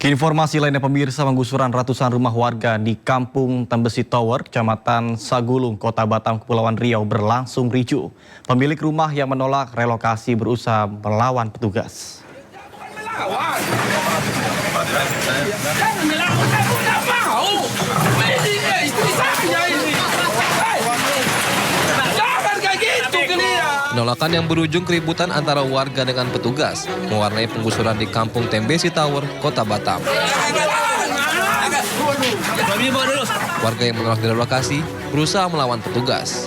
Informasi lainnya pemirsa, penggusuran ratusan rumah warga di Kampung Tembesi Tower, Kecamatan Sagulung, Kota Batam, Kepulauan Riau berlangsung ricuh. Pemilik rumah yang menolak relokasi berusaha melawan petugas. Penolakan yang berujung keributan antara warga dengan petugas mewarnai penggusuran di Kampung Tembesi Tower, Kota Batam. Warga yang menolak direlokasi berusaha melawan petugas.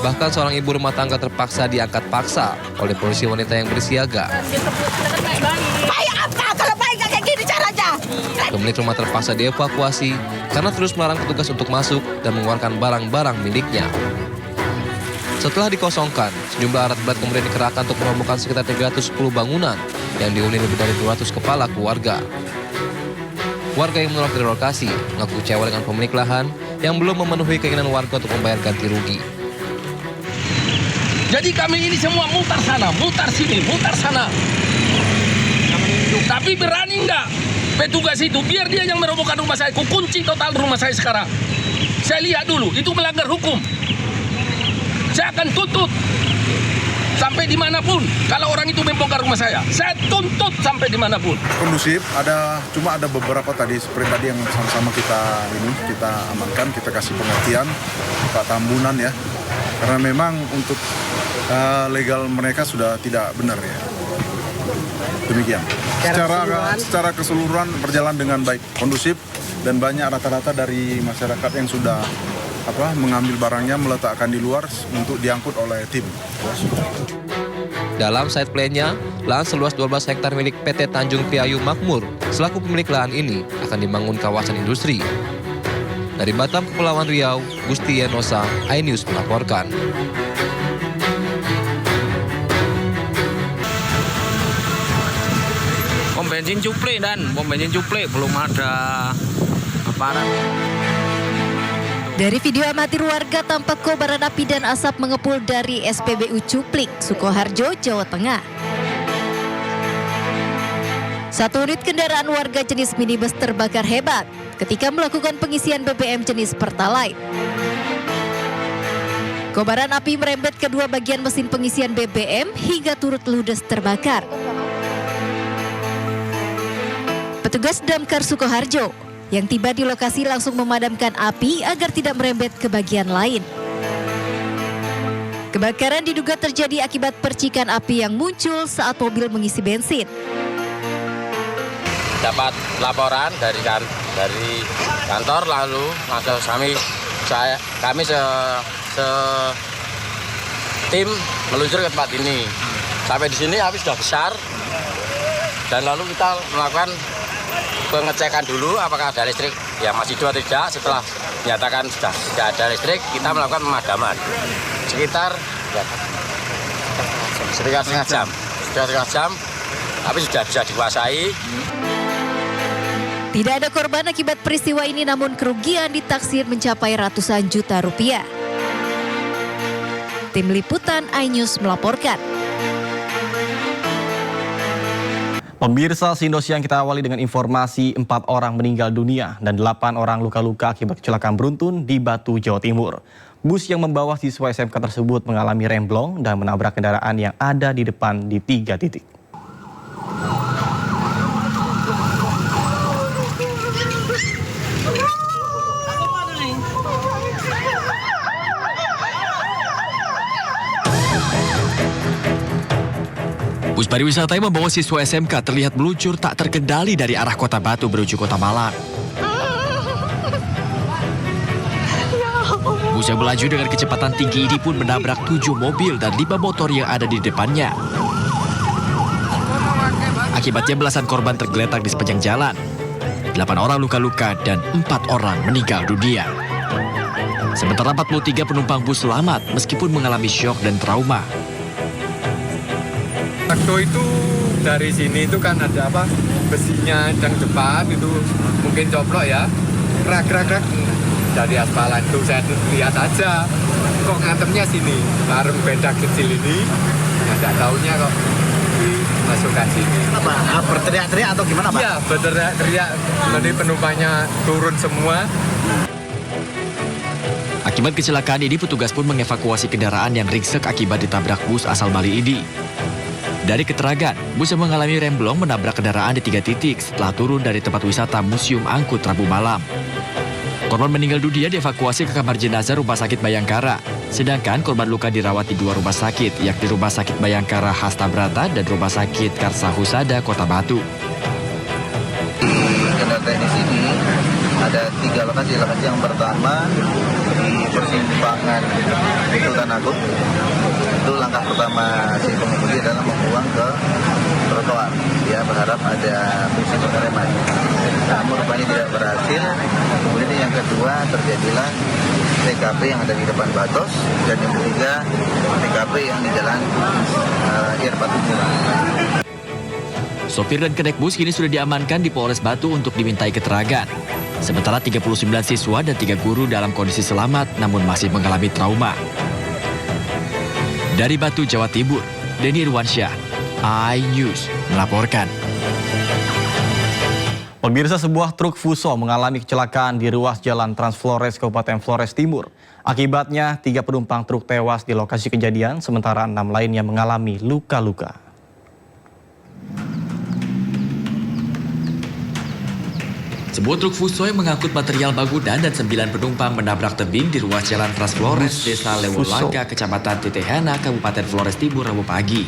Bahkan seorang ibu rumah tangga terpaksa diangkat paksa oleh polisi wanita yang bersiaga. Pemilik rumah terpaksa dievakuasi karena terus melarang petugas untuk masuk dan mengeluarkan barang-barang miliknya. Setelah dikosongkan, sejumlah alat berat kemudian dikerahkan untuk merobohkan sekitar 310 bangunan yang dihuni lebih dari 200 kepala keluarga. Warga yang menolak direlokasi mengaku kecewa dengan pemilik lahan yang belum memenuhi keinginan warga untuk membayar ganti rugi. Jadi kami ini semua mutar sana, mutar sini, mutar sana. Tapi berani enggak petugas itu, biar dia yang merobohkan rumah saya, kunci total rumah saya sekarang. Saya lihat dulu, itu melanggar hukum. Saya akan tuntut sampai dimanapun. Kalau orang itu membongkar rumah saya tuntut sampai dimanapun. Kondusif, cuma ada beberapa tadi seperti tadi yang sama-sama kita amankan, kita kasih pengertian Pak Tambunan ya. Karena memang untuk legal mereka sudah tidak benar ya. Demikian. Secara keseluruhan berjalan dengan baik, kondusif, dan banyak rata-rata dari masyarakat yang sudah mengambil barangnya, meletakkan di luar untuk diangkut oleh tim. Dalam site plan-nya, lahan seluas 12 hektar milik PT Tanjung Priayu Makmur selaku pemilik lahan ini akan dibangun kawasan industri. Dari Batam, Kepulauan Riau, Gusti Yenosa, iNews melaporkan. Pom bensin cuplek belum ada aparat. Dari video amatir warga tampak kobaran api dan asap mengepul dari SPBU Cuplik, Sukoharjo, Jawa Tengah. Satu unit kendaraan warga jenis minibus terbakar hebat ketika melakukan pengisian BBM jenis Pertalite. Kobaran api merembet kedua bagian mesin pengisian BBM hingga turut ludes terbakar. Petugas Damkar Sukoharjo yang tiba di lokasi langsung memadamkan api agar tidak merembet ke bagian lain. Kebakaran diduga terjadi akibat percikan api yang muncul saat mobil mengisi bensin. Dapat laporan dari kantor, lalu kami tim meluncur ke tempat ini. Sampai di sini api sudah besar dan lalu kita melakukan pengecekan dulu apakah ada listrik yang masih hidup atau tidak. Setelah dinyatakan sudah tidak ada listrik, kita melakukan pemadaman sekitar setengah jam, tapi sudah bisa dikuasai. Tidak ada korban akibat peristiwa ini, namun kerugian ditaksir mencapai ratusan juta rupiah. Tim Liputan iNews melaporkan. Pemirsa, Siang kita awali dengan informasi 4 orang meninggal dunia dan 8 orang luka-luka akibat kecelakaan beruntun di Batu, Jawa Timur. Bus yang membawa siswa SMK tersebut mengalami remblong dan menabrak kendaraan yang ada di depan di 3 titik. Bus pariwisata yang membawa siswa SMK terlihat meluncur tak terkendali dari arah Kota Batu menuju Kota Malang. Bus yang melaju dengan kecepatan tinggi ini pun menabrak 7 mobil dan 5 motor yang ada di depannya. Akibatnya belasan korban tergeletak di sepanjang jalan. 8 orang luka-luka dan 4 orang meninggal dunia. Sementara 43 penumpang bus selamat meskipun mengalami syok dan trauma. Waktu itu dari sini itu kan ada besinya yang depan itu mungkin coplok ya, krak dari aspalan itu saya lihat aja kok ngatemnya sini, warung beda kecil ini, nggak tahunya kok dimasukkan sini. Apa? Berteriak-teriak atau gimana, Pak? Iya, berteriak-teriak, jadi penumpangnya turun semua. Akibat kecelakaan ini, petugas pun mengevakuasi kendaraan yang ringsek akibat ditabrak bus asal Bali ini. Dari keterangan, bus yang mengalami remblong menabrak kendaraan di 3 titik setelah turun dari tempat wisata Museum Angkut Rabu malam. Korban meninggal dunia dievakuasi ke kamar jenazah Rumah Sakit Bayangkara. Sedangkan korban luka dirawat di 2 rumah sakit, yakni Rumah Sakit Bayangkara Hasta Brata dan Rumah Sakit Karsa Husada Kota Batu. Kendal teknis ini ada 3 lokasi. Lokasi yang pertama di persimpangan Sultan Agung. Itu langkah pertama si pengemudi adalah membuang ke trotoar. Dia berharap ada fungsi pengereman. Namun rupanya tidak berhasil. Kemudian yang kedua terjadilah TKP yang ada di depan Batos, dan yang ketiga TKP yang di jalan Batu Murah. Sopir dan kedek bus kini sudah diamankan di Polres Batu untuk dimintai keterangan. Sementara 39 siswa dan 3 guru dalam kondisi selamat namun masih mengalami trauma. Dari Batu, Jawa Timur, Denny Irwansyah, iNews melaporkan. Pemirsa, sebuah truk Fuso mengalami kecelakaan di ruas jalan Trans Flores, Kabupaten Flores Timur. Akibatnya 3 penumpang truk tewas di lokasi kejadian, sementara 6 lainnya mengalami luka-luka. Sebuah truk Fuso yang mengangkut material bangunan dan 9 penumpang menabrak tebing di ruas jalan Trans Flores, Desa Lewolangga, Kecamatan Tetehana, Kabupaten Flores Timur, Rabu pagi.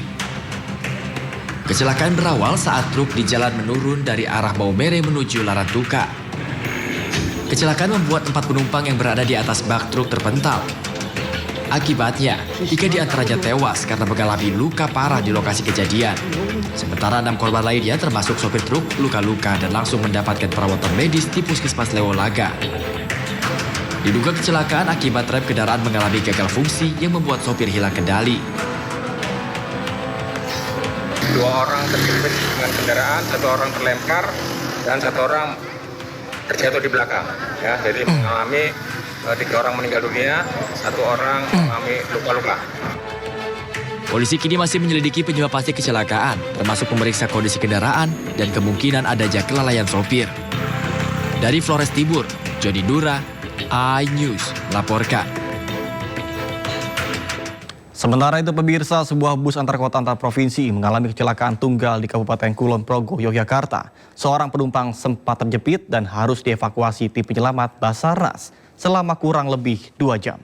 Kecelakaan berawal saat truk di jalan menurun dari arah Maumere menuju Larantuka. Kecelakaan membuat 4 penumpang yang berada di atas bak truk terpental. Akibatnya, 3 di antaranya tewas karena mengalami luka parah di lokasi kejadian. Sementara 6 korban lainnya termasuk sopir truk luka-luka dan langsung mendapatkan perawatan medis di Puskesmas Lewolaga. Diduga kecelakaan akibat rem kendaraan mengalami gagal fungsi yang membuat sopir hilang kendali. 2 orang terjepit dengan kendaraan, 1 orang terlempar, dan 1 orang terjatuh di belakang. Ya, jadi mengalami 3 orang meninggal dunia, 1 orang mengalami luka-luka. Polisi kini masih menyelidiki penyebab pasti kecelakaan, termasuk memeriksa kondisi kendaraan dan kemungkinan adanya kelalaian sopir. Dari Flores Timur, Jody Dura, iNews melaporkan. Sementara itu, pemirsa, sebuah bus antar kota antar provinsi mengalami kecelakaan tunggal di Kabupaten Kulon Progo, Yogyakarta. Seorang penumpang sempat terjepit dan harus dievakuasi tim penyelamat Basarnas selama kurang lebih 2 jam.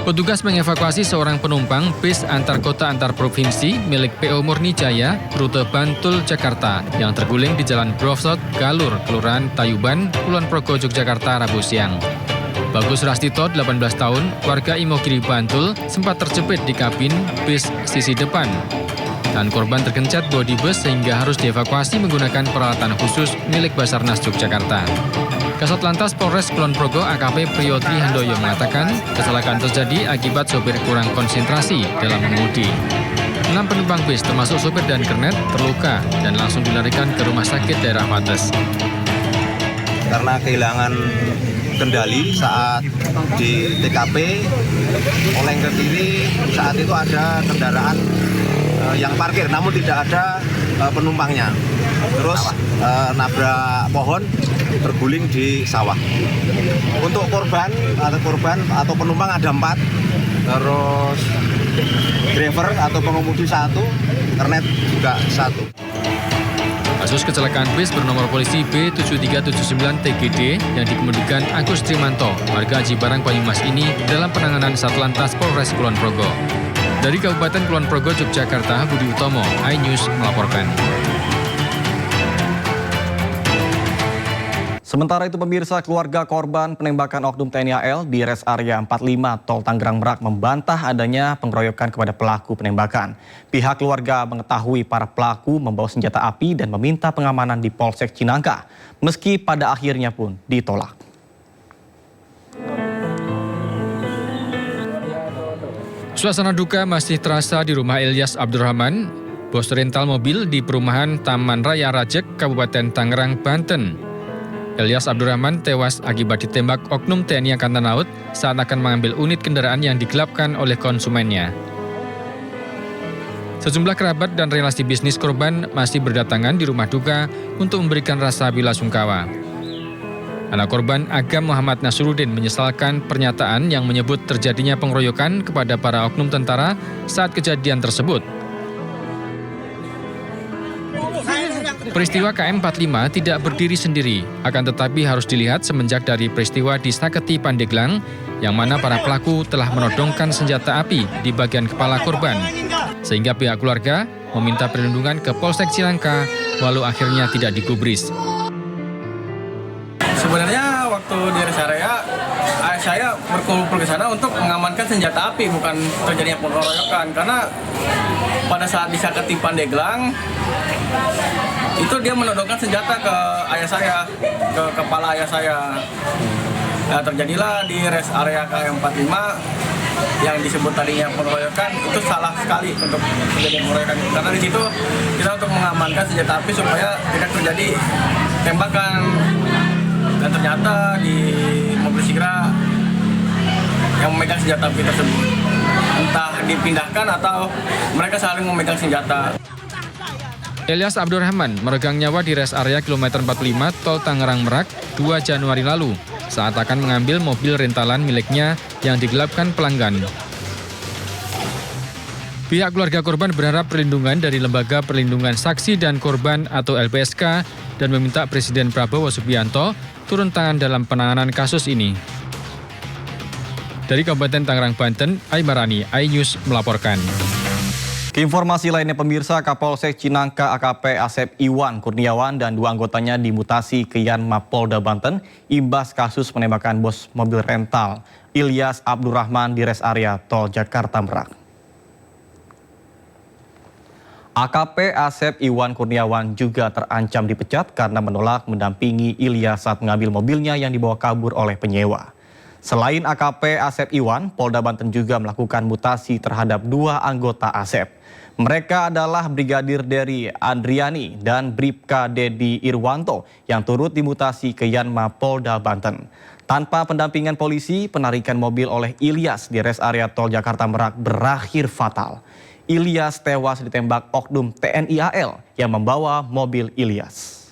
Petugas mengevakuasi seorang penumpang bis antar kota antar provinsi milik PO Murni Jaya, rute Bantul, Jakarta, yang terguling di Jalan Grosot, Galur, Kelurahan Tayuban, Kulon Progo, Yogyakarta, Rabu siang. Bagus Rastito, 18 tahun, warga Imogiri, Bantul, sempat terjepit di kabin bis sisi depan. Dan korban tergencet bodi bus sehingga harus dievakuasi menggunakan peralatan khusus milik Basarnas Yogyakarta. Kasat Lantas Polres Kulon Progo AKP Priyotri Handoyo mengatakan kecelakaan terjadi akibat sopir kurang konsentrasi dalam mengemudi. 6 penumpang bis termasuk sopir dan kernet terluka dan langsung dilarikan ke rumah sakit daerah Wates. Karena kehilangan kendali saat di TKP, oleng ke kiri, saat itu ada kendaraan yang parkir namun tidak ada penumpangnya. Terus nabrak pohon, terguling di sawah. Untuk korban atau penumpang ada 4, terus driver atau pengemudi 1, kernet juga 1. Kasus kecelakaan bis bernomor polisi B7379TGD yang dikemudikan Agus Trimanto, warga Cibarang, Banyumas ini dalam penanganan Satlantas Polres Kulon Progo. Dari Kabupaten Kulon Progo, Yogyakarta, Budi Utomo, iNews melaporkan. Sementara itu, pemirsa, keluarga korban penembakan oknum TNI AL di Res Area 45 Tol Tangerang Merak membantah adanya pengeroyokan kepada pelaku penembakan. Pihak keluarga mengetahui para pelaku membawa senjata api dan meminta pengamanan di Polsek Cinangka, meski pada akhirnya pun ditolak. Suasana duka masih terasa di rumah Ilyas Abdurrahman, bos rental mobil di perumahan Taman Raya Rajek, Kabupaten Tangerang, Banten. Ilyas Abdurrahman tewas akibat ditembak oknum TNI Angkatan Laut saat akan mengambil unit kendaraan yang digelapkan oleh konsumennya. Sejumlah kerabat dan relasi bisnis korban masih berdatangan di rumah duka untuk memberikan rasa belasungkawa. Anak korban Agam Muhammad Nasruddin menyesalkan pernyataan yang menyebut terjadinya pengeroyokan kepada para oknum tentara saat kejadian tersebut. Peristiwa KM45 tidak berdiri sendiri, akan tetapi harus dilihat semenjak dari peristiwa di Saketi Pandeglang, yang mana para pelaku telah menodongkan senjata api di bagian kepala korban, sehingga pihak keluarga meminta perlindungan ke Polsek Cilangka, walau akhirnya tidak digubris. Sebenarnya waktu di rest area, saya berkumpul ke sana untuk mengamankan senjata api, bukan terjadinya pengeroyokan. Karena pada saat di Saketi Pandeglang, itu dia menodongkan senjata ke ayah saya, ke kepala ayah saya. Nah, terjadilah di rest area KM45 yang disebut tadinya pengeroyokan, itu salah sekali untuk terjadi pengeroyokan. Karena di situ kita untuk mengamankan senjata api supaya tidak terjadi tembakan. Dan ternyata di mobil Sigra yang memegang senjata api tersebut, entah dipindahkan atau mereka saling memegang senjata. Ilyas Abdurrahman meregang nyawa di rest area kilometer 45 Tol Tangerang Merak 2 Januari lalu saat akan mengambil mobil rentalan miliknya yang digelapkan pelanggan. Pihak keluarga korban berharap perlindungan dari Lembaga Perlindungan Saksi dan Korban atau LPSK dan meminta Presiden Prabowo Subianto turun tangan dalam penanganan kasus ini. Dari Kabupaten Tangerang, Banten, Aimarani, iNews melaporkan. Keinformasi lainnya pemirsa, Kapolsek Cinangka AKP Asep Iwan Kurniawan dan 2 anggotanya dimutasi ke Yanma Polda Banten imbas kasus penembakan bos mobil rental Ilyas Abdurrahman di rest area Tol Jakarta Merak. AKP Asep Iwan Kurniawan juga terancam dipecat karena menolak mendampingi Ilyas saat mengambil mobilnya yang dibawa kabur oleh penyewa. Selain AKP Asep Iwan, Polda Banten juga melakukan mutasi terhadap 2 anggota Asep. Mereka adalah Brigadir Dery Andriani dan Bribka Dedi Irwanto yang turut dimutasi ke Yanma Polda Banten. Tanpa pendampingan polisi, penarikan mobil oleh Ilyas di rest area Tol Jakarta Merak berakhir fatal. Ilyas tewas ditembak oknum TNI AL yang membawa mobil Ilyas.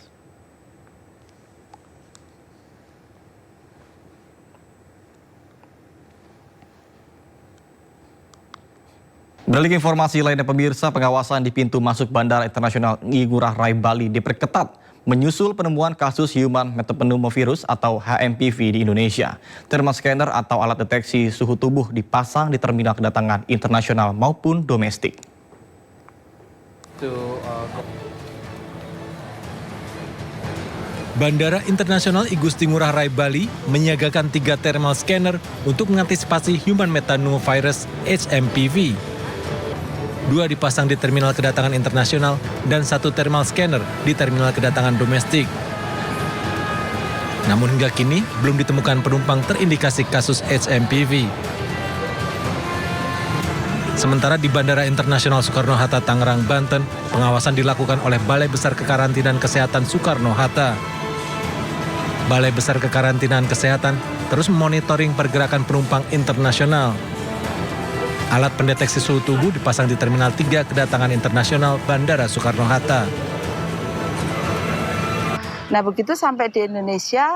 Beralih ke informasi lainnya pemirsa, pengawasan di pintu masuk Bandara Internasional Ngurah Rai Bali diperketat menyusul penemuan kasus Human Metapneumovirus atau HMPV di Indonesia. Thermal scanner atau alat deteksi suhu tubuh dipasang di terminal kedatangan internasional maupun domestik. Bandara Internasional I Gusti Ngurah Rai Bali menyiagakan 3 thermal scanner untuk mengantisipasi Human Metapneumovirus HMPV. 2 dipasang di terminal kedatangan internasional dan 1 thermal scanner di terminal kedatangan domestik. Namun hingga kini belum ditemukan penumpang terindikasi kasus HMPV. Sementara di Bandara Internasional Soekarno-Hatta Tangerang, Banten, pengawasan dilakukan oleh Balai Besar Kekarantinaan Kesehatan Soekarno-Hatta. Balai Besar Kekarantinaan Kesehatan terus memonitoring pergerakan penumpang internasional. Alat pendeteksi suhu tubuh dipasang di Terminal 3 Kedatangan Internasional Bandara Soekarno-Hatta. Nah begitu sampai di Indonesia,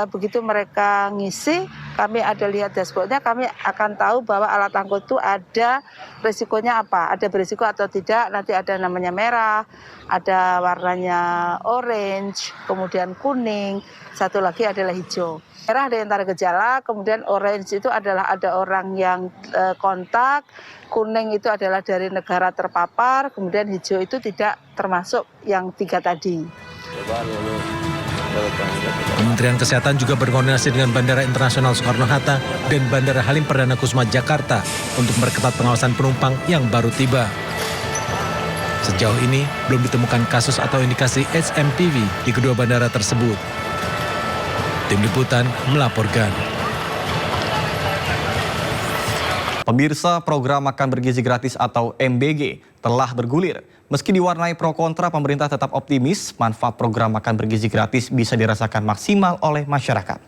begitu mereka ngisi, kami ada lihat dashboardnya, kami akan tahu bahwa alat angkut itu ada risikonya apa, ada berisiko atau tidak, nanti ada namanya merah, ada warnanya orange, kemudian kuning, satu lagi adalah hijau. Merah ada yang tanda gejala, kemudian orange itu adalah ada orang yang kontak, kuning itu adalah dari negara terpapar, kemudian hijau itu tidak termasuk yang 3 tadi. Kementerian Kesehatan juga berkoordinasi dengan Bandara Internasional Soekarno-Hatta dan Bandara Halim Perdana Kusuma Jakarta untuk memperketat pengawasan penumpang yang baru tiba. Sejauh ini belum ditemukan kasus atau indikasi HMPV di kedua bandara tersebut. Tim Liputan melaporkan. Pemirsa, program makan bergizi gratis atau MBG telah bergulir. Meski diwarnai pro kontra, pemerintah tetap optimis manfaat program makan bergizi gratis bisa dirasakan maksimal oleh masyarakat.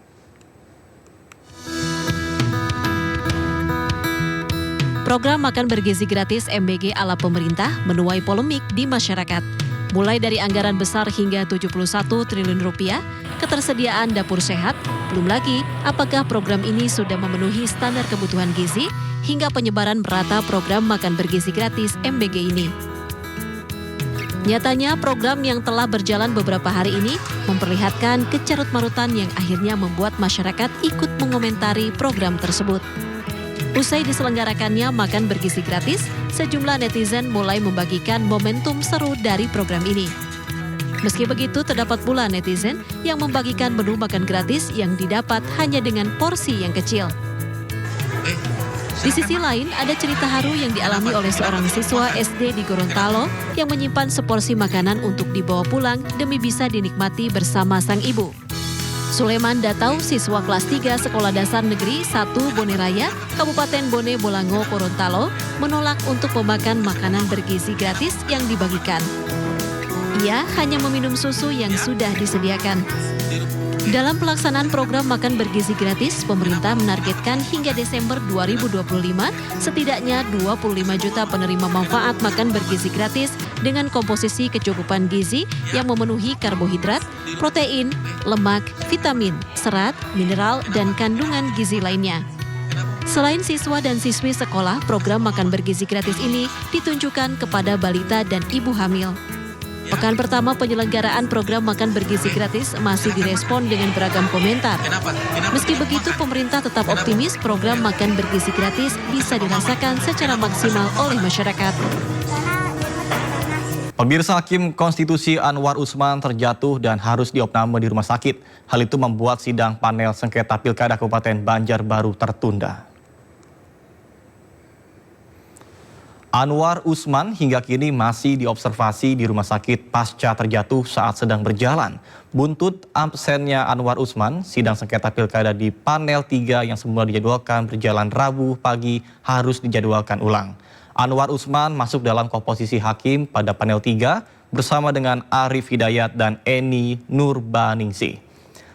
Program makan bergizi gratis MBG ala pemerintah menuai polemik di masyarakat. Mulai dari anggaran besar hingga 71 triliun rupiah, ketersediaan dapur sehat, belum lagi apakah program ini sudah memenuhi standar kebutuhan gizi hingga penyebaran merata program makan bergizi gratis MBG ini. Nyatanya program yang telah berjalan beberapa hari ini memperlihatkan kecarut-marutan yang akhirnya membuat masyarakat ikut mengomentari program tersebut. Usai diselenggarakannya makan bergizi gratis, sejumlah netizen mulai membagikan momentum seru dari program ini. Meski begitu, terdapat pula netizen yang membagikan menu makan gratis yang didapat hanya dengan porsi yang kecil. Di sisi lain, ada cerita haru yang dialami oleh seorang siswa SD di Gorontalo yang menyimpan seporsi makanan untuk dibawa pulang demi bisa dinikmati bersama sang ibu. Sulaiman Datau, siswa kelas 3 Sekolah Dasar Negeri 1 Bone Raya, Kabupaten Bone Bolango, Gorontalo, menolak untuk memakan makanan bergizi gratis yang dibagikan. Ia hanya meminum susu yang sudah disediakan. Dalam pelaksanaan program makan bergizi gratis, pemerintah menargetkan hingga Desember 2025 setidaknya 25 juta penerima manfaat makan bergizi gratis dengan komposisi kecukupan gizi yang memenuhi karbohidrat, protein, lemak, vitamin, serat, mineral, dan kandungan gizi lainnya. Selain siswa dan siswi sekolah, program makan bergizi gratis ini ditunjukkan kepada balita dan ibu hamil. Pekan pertama penyelenggaraan program makan bergizi gratis masih direspon dengan beragam komentar. Meski begitu, pemerintah tetap optimis program makan bergizi gratis bisa dirasakan secara maksimal oleh masyarakat. Pemirsa, Hakim Konstitusi Anwar Usman terjatuh dan harus diopname di rumah sakit. Hal itu membuat sidang panel sengketa Pilkada Kabupaten Banjarbaru tertunda. Anwar Usman hingga kini masih diobservasi di rumah sakit pasca terjatuh saat sedang berjalan. Buntut absennya Anwar Usman, sidang sengketa Pilkada di panel 3 yang semula dijadwalkan berjalan Rabu pagi harus dijadwalkan ulang. Anwar Usman masuk dalam komposisi hakim pada panel 3 bersama dengan Arif Hidayat dan Eni Nurbaningsih.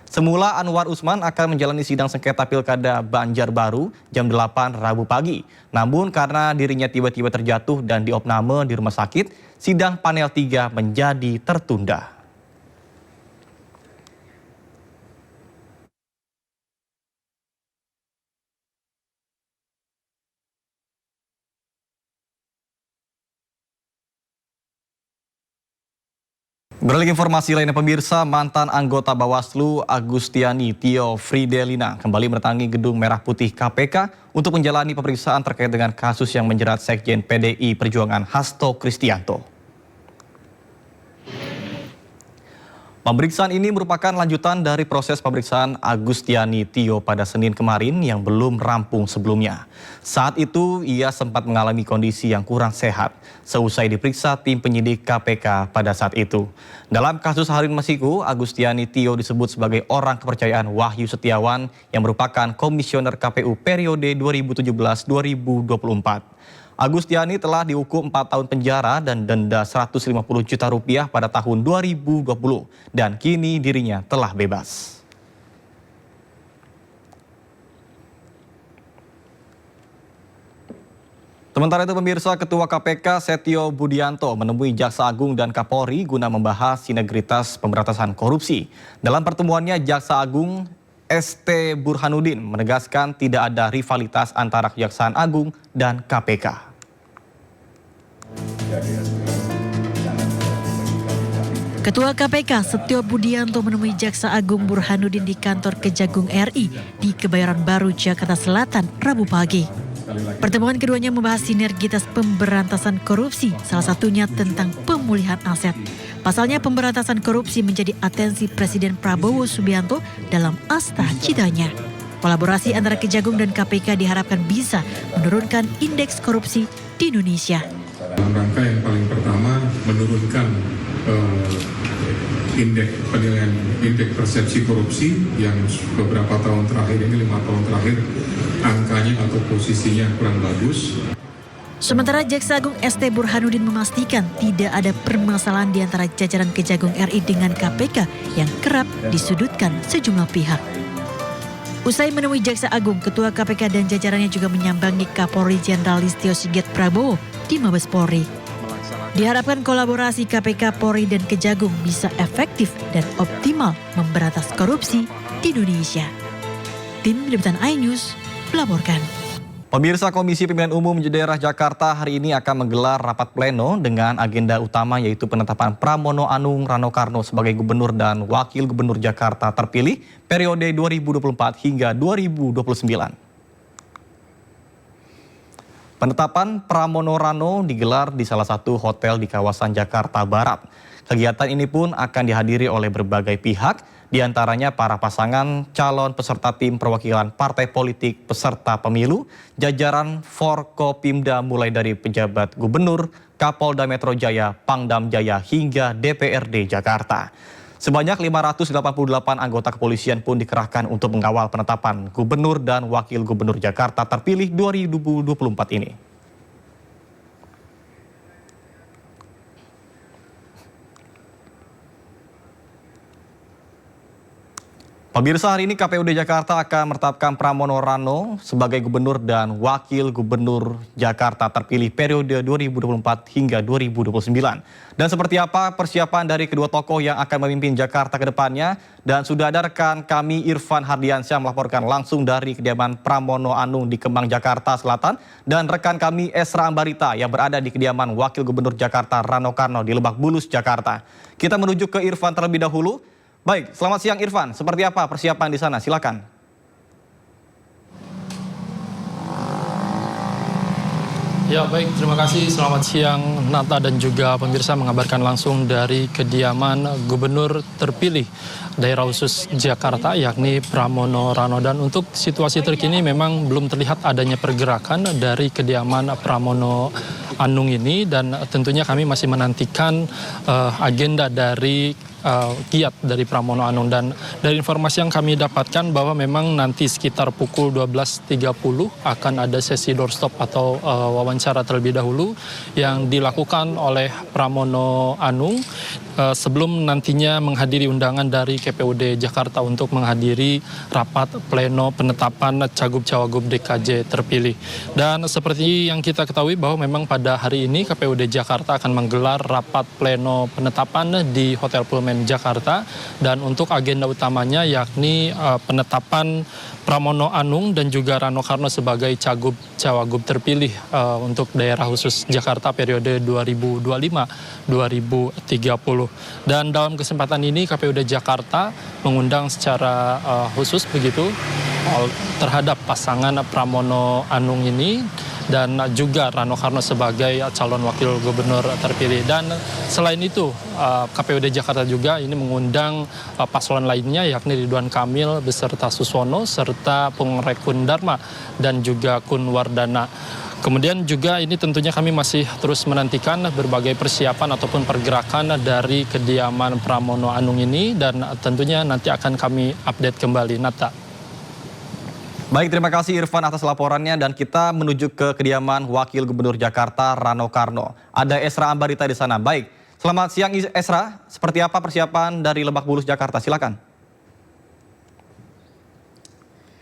Semula Anwar Usman akan menjalani sidang sengketa Pilkada Banjarbaru jam 8 Rabu pagi. Namun karena dirinya tiba-tiba terjatuh dan diopname di rumah sakit, sidang panel 3 menjadi tertunda. Beralih informasi lainnya, pemirsa, mantan anggota Bawaslu Agustiani Tio Fridelina kembali mendatangi gedung Merah Putih KPK untuk menjalani pemeriksaan terkait dengan kasus yang menjerat Sekjen PDI Perjuangan Hasto Kristianto. Pemeriksaan ini merupakan lanjutan dari proses pemeriksaan Agustiani Tio pada Senin kemarin yang belum rampung sebelumnya. Saat itu ia sempat mengalami kondisi yang kurang sehat seusai diperiksa tim penyidik KPK pada saat itu. Dalam kasus Harun Masiku, Agustiani Tio disebut sebagai orang kepercayaan Wahyu Setiawan yang merupakan komisioner KPU periode 2017-2024. Agustiani telah dihukum 4 tahun penjara dan denda 150 juta rupiah pada tahun 2020 dan kini dirinya telah bebas. Sementara itu, pemirsa, Ketua KPK Setio Budianto menemui Jaksa Agung dan Kapolri guna membahas sinergitas pemberantasan korupsi. Dalam pertemuannya, Jaksa Agung ST Burhanuddin menegaskan tidak ada rivalitas antara Kejaksaan Agung dan KPK. Ketua KPK Setio Budianto menemui Jaksa Agung Burhanuddin di kantor Kejagung RI di Kebayoran Baru, Jakarta Selatan, Rabu pagi. Pertemuan keduanya membahas sinergitas pemberantasan korupsi, salah satunya tentang pemulihan aset. Pasalnya pemberantasan korupsi menjadi atensi Presiden Prabowo Subianto dalam asta citanya. Kolaborasi antara Kejagung dan KPK diharapkan bisa menurunkan indeks korupsi di Indonesia. Dalam rangka yang paling pertama menurunkan indeks penilaian indeks persepsi korupsi yang beberapa tahun terakhir ini 5 tahun terakhir angkanya atau posisinya kurang bagus. Sementara Jaksa Agung ST Burhanuddin memastikan tidak ada permasalahan di antara jajaran Kejagung RI dengan KPK yang kerap disudutkan sejumlah pihak. Usai menemui Jaksa Agung, Ketua KPK dan jajarannya juga menyambangi Kapolri Jenderal Listio Sigit Prabowo di Mabes Polri. Diharapkan kolaborasi KPK, Polri, dan Kejagung bisa efektif dan optimal memberantas korupsi di Indonesia. Tim Liputan iNews melaporkan. Pemirsa, Komisi Pemilihan Umum Daerah Jakarta hari ini akan menggelar rapat pleno dengan agenda utama yaitu penetapan Pramono Anung Rano Karno sebagai Gubernur dan Wakil Gubernur Jakarta terpilih periode 2024 hingga 2029. Penetapan Pramono Rano digelar di salah satu hotel di kawasan Jakarta Barat. Kegiatan ini pun akan dihadiri oleh berbagai pihak, diantaranya para pasangan calon peserta tim perwakilan partai politik peserta pemilu, jajaran Forkopimda mulai dari pejabat gubernur, Kapolda Metro Jaya, Pangdam Jaya hingga DPRD Jakarta. Sebanyak 588 anggota kepolisian pun dikerahkan untuk mengawal penetapan gubernur dan wakil gubernur Jakarta terpilih 2024 ini. Pemirsa, hari ini KPUD Jakarta akan menetapkan Pramono Rano sebagai Gubernur dan Wakil Gubernur Jakarta terpilih periode 2024 hingga 2029. Dan seperti apa persiapan dari kedua tokoh yang akan memimpin Jakarta ke depannya? Dan sudah ada rekan kami Irfan Hardiansyah melaporkan langsung dari kediaman Pramono Anung di Kemang, Jakarta Selatan. Dan rekan kami Esra Ambarita yang berada di kediaman Wakil Gubernur Jakarta Rano Karno di Lebak Bulus, Jakarta. Kita menuju ke Irfan terlebih dahulu. Baik, selamat siang Irfan. Seperti apa persiapan di sana? Silakan. Ya baik, terima kasih. Selamat siang Nata dan juga pemirsa, mengabarkan langsung dari kediaman Gubernur terpilih Daerah Khusus Jakarta yakni Pramono Rano. Dan untuk situasi terkini memang belum terlihat adanya pergerakan dari kediaman Pramono Anung ini, dan tentunya kami masih menantikan agenda dari kiat dari Pramono Anung. Dan dari informasi yang kami dapatkan bahwa memang nanti sekitar pukul 12.30 akan ada sesi doorstop atau wawancara terlebih dahulu yang dilakukan oleh Pramono Anung sebelum nantinya menghadiri undangan dari KPUD Jakarta untuk menghadiri rapat pleno penetapan Cagup-Cawagup DKJ terpilih. Dan seperti yang kita ketahui bahwa memang pada hari ini KPUD Jakarta akan menggelar rapat pleno penetapan di Hotel Pullman Jakarta, dan untuk agenda utamanya yakni penetapan Pramono Anung dan juga Rano Karno sebagai Cagup-Cawagup terpilih untuk Daerah Khusus Jakarta periode 2025-2030. Dan dalam kesempatan ini KPUD Jakarta mengundang secara khusus begitu terhadap pasangan Pramono Anung ini dan juga Rano Karno sebagai calon wakil gubernur terpilih. Dan selain itu KPUD Jakarta juga ini mengundang paslon lainnya yakni Ridwan Kamil beserta Suswono serta Pungrekun Dharma dan juga Kun Wardana. Kemudian juga ini tentunya kami masih terus menantikan berbagai persiapan ataupun pergerakan dari kediaman Pramono Anung ini, dan tentunya nanti akan kami update kembali. Nata. Baik, terima kasih Irfan atas laporannya, dan kita menuju ke kediaman Wakil Gubernur Jakarta Rano Karno. Ada Esra Ambarita di sana. Baik, selamat siang Esra. Seperti apa persiapan dari Lebak Bulus Jakarta? Silakan.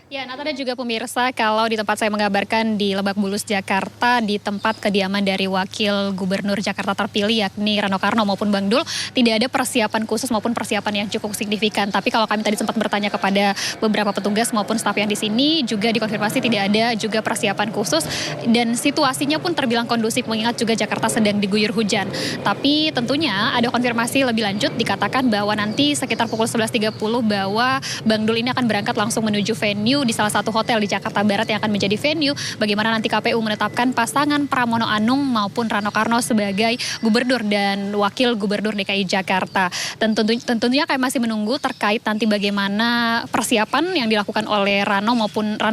Ya, Nata dan juga pemirsa, kalau di tempat saya mengabarkan di Lebak Bulus Jakarta, di tempat kediaman dari Wakil Gubernur Jakarta terpilih yakni Rano Karno maupun Bang Dul, tidak ada persiapan khusus maupun persiapan yang cukup signifikan. Tapi kalau kami tadi sempat bertanya kepada beberapa petugas maupun staf yang di sini, juga dikonfirmasi tidak ada juga persiapan khusus, dan situasinya pun terbilang kondusif mengingat juga Jakarta sedang diguyur hujan. Tapi tentunya ada konfirmasi lebih lanjut, dikatakan bahwa nanti sekitar pukul 11.30 bahwa Bang Dul ini akan berangkat langsung menuju venue di salah satu hotel di Jakarta Barat yang akan menjadi venue bagaimana nanti KPU menetapkan pasangan Pramono Anung maupun Rano Karno sebagai gubernur dan wakil gubernur DKI Jakarta. Dan tentunya kami masih menunggu terkait nanti bagaimana persiapan yang dilakukan oleh Rano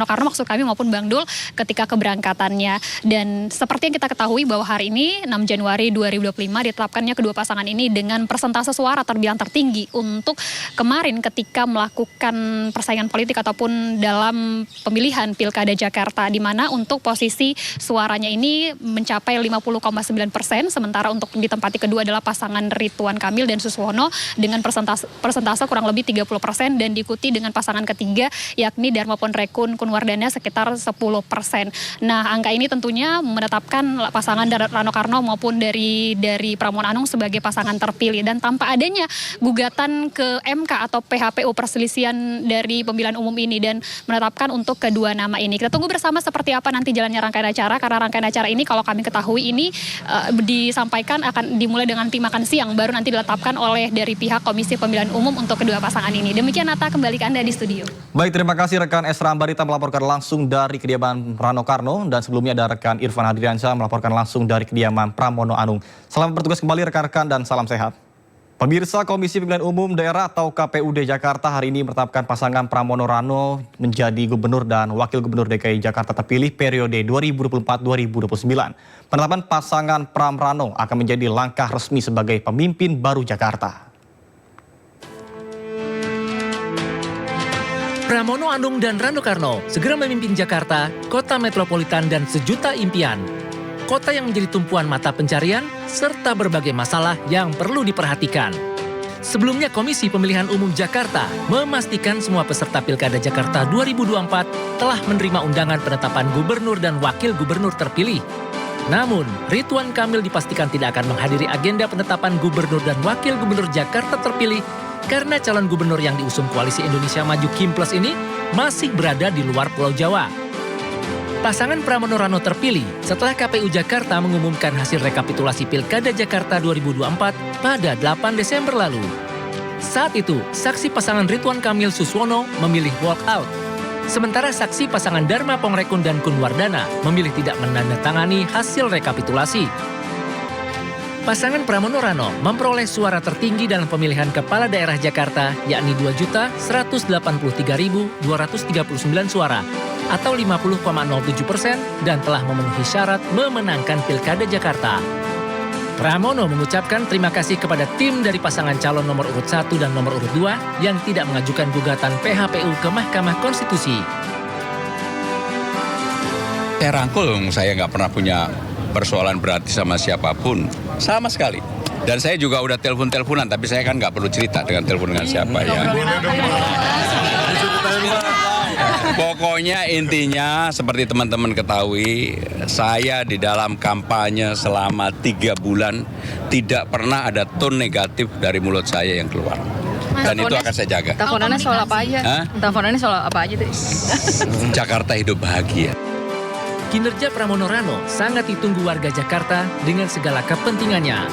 Karno maksud kami maupun Bang Dul ketika keberangkatannya. Dan seperti yang kita ketahui bahwa hari ini 6 Januari 2025 ditetapkannya kedua pasangan ini dengan persentase suara terbilang tertinggi untuk kemarin ketika melakukan persaingan politik ataupun dalam dalam pemilihan Pilkada Jakarta, di mana untuk posisi suaranya ini mencapai 50,9%, sementara untuk ditempati kedua adalah pasangan Ridwan Kamil dan Suswono dengan persentase kurang lebih 30%, dan diikuti dengan pasangan ketiga yakni Dharma Ponrekun Kunwardana sekitar 10%. Nah, angka ini tentunya menetapkan pasangan Rano Karno maupun dari Pramono Anung sebagai pasangan terpilih, dan tanpa adanya gugatan ke MK atau PHPU perselisihan dari pemilihan umum ini dan menetapkan untuk kedua nama ini. Kita tunggu bersama seperti apa nanti jalannya rangkaian acara, karena rangkaian acara ini kalau kami ketahui ini disampaikan akan dimulai dengan tim makan siang, baru nanti diletapkan oleh dari pihak Komisi Pemilihan Umum untuk kedua pasangan ini. Demikian Nata, kembali ke Anda di studio. Baik, terima kasih rekan Esra Ambarita melaporkan langsung dari kediaman Rano Karno, dan sebelumnya ada rekan Irfan Hadriansyah melaporkan langsung dari kediaman Pramono Anung. Selamat bertugas kembali rekan-rekan dan salam sehat. Pemirsa, Komisi Pemilihan Umum Daerah atau KPUD Jakarta hari ini menetapkan pasangan Pramono Rano menjadi Gubernur dan Wakil Gubernur DKI Jakarta terpilih periode 2024-2029. Penetapan pasangan Pram Rano akan menjadi langkah resmi sebagai pemimpin baru Jakarta. Pramono Anung dan Rano Karno segera memimpin Jakarta, kota metropolitan dan sejuta impian. Kota yang menjadi tumpuan mata pencarian, serta berbagai masalah yang perlu diperhatikan. Sebelumnya, Komisi Pemilihan Umum Jakarta memastikan semua peserta Pilkada Jakarta 2024 telah menerima undangan penetapan gubernur dan wakil gubernur terpilih. Namun, Ridwan Kamil dipastikan tidak akan menghadiri agenda penetapan gubernur dan wakil gubernur Jakarta terpilih karena calon gubernur yang diusung Koalisi Indonesia Maju Kim Plus ini masih berada di luar Pulau Jawa. Pasangan Pramono Rano terpilih setelah KPU Jakarta mengumumkan hasil rekapitulasi Pilkada Jakarta 2024 pada 8 Desember lalu. Saat itu, saksi pasangan Ridwan Kamil Suswono memilih walk out. Sementara saksi pasangan Dharma Ponrekun dan Kunwardana memilih tidak menandatangani hasil rekapitulasi. Pasangan Pramono Rano memperoleh suara tertinggi dalam pemilihan kepala daerah Jakarta, yakni 2.183.239 suara atau 50,07% dan telah memenuhi syarat memenangkan Pilkada Jakarta. Pramono mengucapkan terima kasih kepada tim dari pasangan calon nomor urut 1 dan nomor urut 2 yang tidak mengajukan gugatan PHPU ke Mahkamah Konstitusi. Saya rangkul, saya nggak pernah punya persoalan berarti sama siapapun, sama sekali. Dan saya juga udah telepon-teleponan, tapi saya kan nggak perlu cerita dengan telepon dengan siapa ya. Pokoknya intinya seperti teman-teman ketahui, saya di dalam kampanye selama 3 bulan tidak pernah ada tone negatif dari mulut saya yang keluar. Dan itu akan saya jaga. Teleponannya soal apa aja? Teleponannya soal apa aja tuh? Jakarta hidup bahagia. Kinerja Pramono Rano sangat ditunggu warga Jakarta dengan segala kepentingannya.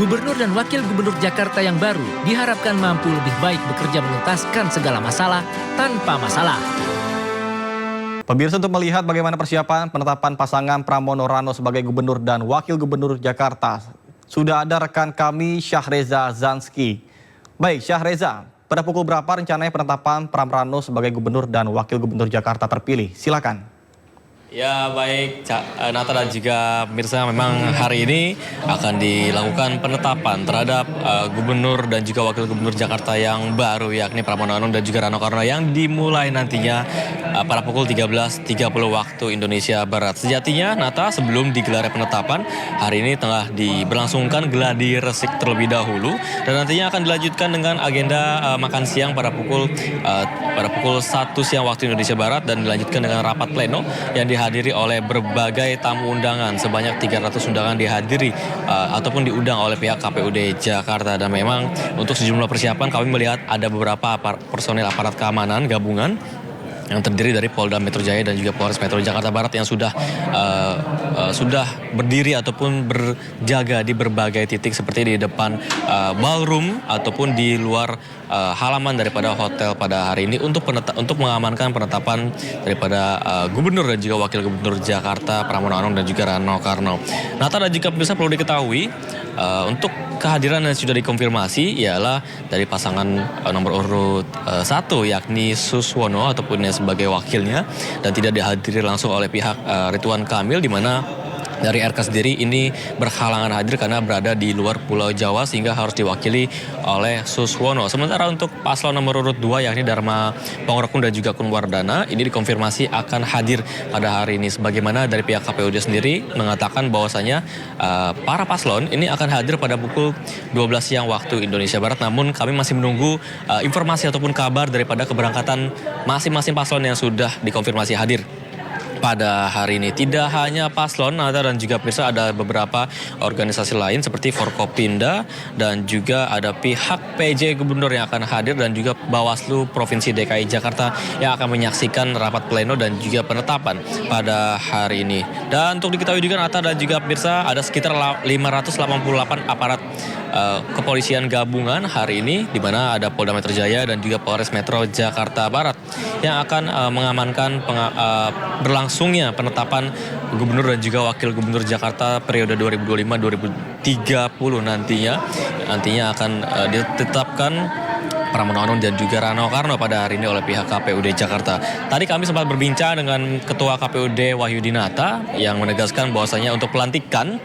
Gubernur dan Wakil Gubernur Jakarta yang baru diharapkan mampu lebih baik bekerja menuntaskan segala masalah tanpa masalah. Pemirsa, untuk melihat bagaimana persiapan penetapan pasangan Pramono Rano sebagai Gubernur dan Wakil Gubernur Jakarta, sudah ada rekan kami Syahreza Zanski. Baik, Syahreza, pada pukul berapa rencananya penetapan Pram Rano sebagai Gubernur dan Wakil Gubernur Jakarta terpilih? Silakan. Ya baik, Nata dan juga pemirsa, memang hari ini akan dilakukan penetapan terhadap Gubernur dan juga Wakil Gubernur Jakarta yang baru, yakni Pramono Anung dan juga Rano Karno, yang dimulai nantinya pada pukul 13.30 waktu Indonesia Barat. Sejatinya, Nata, sebelum digelar penetapan, hari ini tengah diberlangsungkan gladi resik terlebih dahulu, dan nantinya akan dilanjutkan dengan agenda makan siang pada pukul 1 siang waktu Indonesia Barat, dan dilanjutkan dengan rapat pleno yang dihadiri oleh berbagai tamu undangan. Sebanyak 300 undangan dihadiri ataupun diundang oleh pihak KPUD Jakarta. Dan memang untuk sejumlah persiapan kami melihat ada beberapa personel aparat keamanan gabungan yang terdiri dari Polda Metro Jaya dan juga Polres Metro Jakarta Barat yang sudah berdiri ataupun berjaga di berbagai titik, seperti di depan ballroom ataupun di luar halaman daripada hotel pada hari ini untuk mengamankan penetapan daripada Gubernur dan juga Wakil Gubernur Jakarta Pramono Anung dan juga Rano Karno. Nata dan juga pemirsa, perlu diketahui untuk kehadiran yang sudah dikonfirmasi ialah dari pasangan nomor urut 1, yakni Suswono ataupun sebagai wakilnya, dan tidak dihadiri langsung oleh pihak Ridwan Kamil, di mana dari RK sendiri ini berhalangan hadir karena berada di luar Pulau Jawa sehingga harus diwakili oleh Suswono. Sementara untuk paslon nomor urut 2 yakni Dharma Pongrekun dan juga Kunwardana ini dikonfirmasi akan hadir pada hari ini. Sebagaimana dari pihak KPUD sendiri mengatakan bahwasanya para paslon ini akan hadir pada pukul 12 siang waktu Indonesia Barat. Namun kami masih menunggu informasi ataupun kabar daripada keberangkatan masing-masing paslon yang sudah dikonfirmasi hadir pada hari ini. Tidak hanya paslon, dan juga pemirsa ada beberapa organisasi lain seperti Forkopimda dan juga ada pihak PJ Gubernur yang akan hadir dan juga Bawaslu Provinsi DKI Jakarta yang akan menyaksikan rapat pleno dan juga penetapan pada hari ini. Dan untuk diketahui juga Nata dan juga pemirsa ada sekitar 588 aparat kepolisian gabungan hari ini di mana ada Polda Metro Jaya dan juga Polres Metro Jakarta Barat yang akan mengamankan berlangsungnya penetapan Gubernur dan juga Wakil Gubernur Jakarta periode 2025-2030 nantinya akan ditetapkan Pramono Anung dan juga Rano Karno pada hari ini oleh pihak KPUD Jakarta. Tadi kami sempat berbincang dengan Ketua KPUD Wahyudinata yang menegaskan bahwasanya untuk pelantikan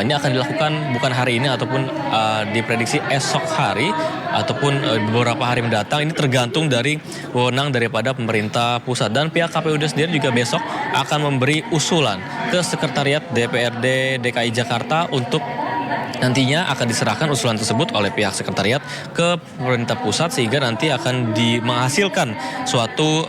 ini akan dilakukan bukan hari ini ataupun diprediksi esok hari ataupun beberapa hari mendatang. Ini tergantung dari wewenang daripada pemerintah pusat dan pihak KPUD sendiri juga besok akan memberi usulan ke Sekretariat DPRD DKI Jakarta untuk nantinya akan diserahkan usulan tersebut oleh pihak sekretariat ke pemerintah pusat sehingga nanti akan menghasilkan suatu